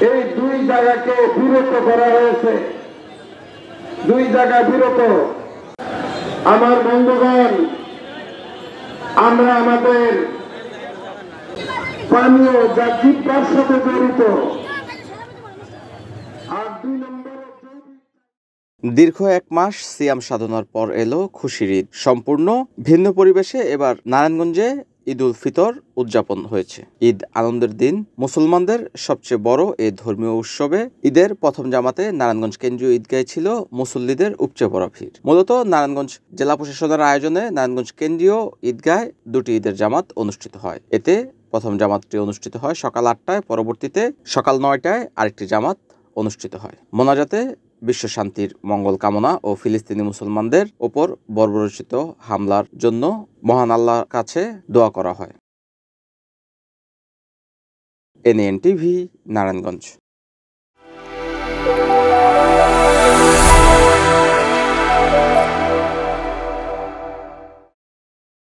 এই দুই জায়গাকে বিরত করা হয়েছে। দুই জায়গা বিরত। আমার বন্ধুগণ, আমরা আমাদের পানীয় যা জিব্বার সাথে জড়িত, আর 2 নম্বরে দীর্ঘ 1 মাস সিয়াম সাধনার পর এলো খুশির ঈদ। সম্পূর্ণ ভিন্ন পরিবেশে এবার নারায়ণগঞ্জে ঈদ উল ফিতর উদযাপন হয়েছে। ঈদ আনন্দের দিন। মুসলমানদের সবচেয়ে বড় এই ধর্মীয় উৎসবে ঈদের প্রথম জামাতে নারায়ণগঞ্জ কেন্দ্রীয় ঈদগাহে ছিল মুসল্লিদের উপচে পড়া ভিড়। মূলত নারায়ণগঞ্জ জেলা প্রশাসনের আয়োজনে নারায়ণগঞ্জ কেন্দ্রীয় ঈদগাহে 2টি ঈদের জামাত অনুষ্ঠিত হয়। এতে প্রথম জামাতটি অনুষ্ঠিত হয় সকাল 8টায়, পরবর্তীতে সকাল 9টায় আরেকটি জামাত অনুষ্ঠিত হয়। মোনাজাতে বিশ্ব শান্তির মঙ্গল কামনা ও ফিলিস্তিনি মুসলমানদের ওপর বর্বরোচিত হামলার জন্য মহান আল্লাহর কাছে দোয়া করা হয়। NNTV, নারায়ণগঞ্জ।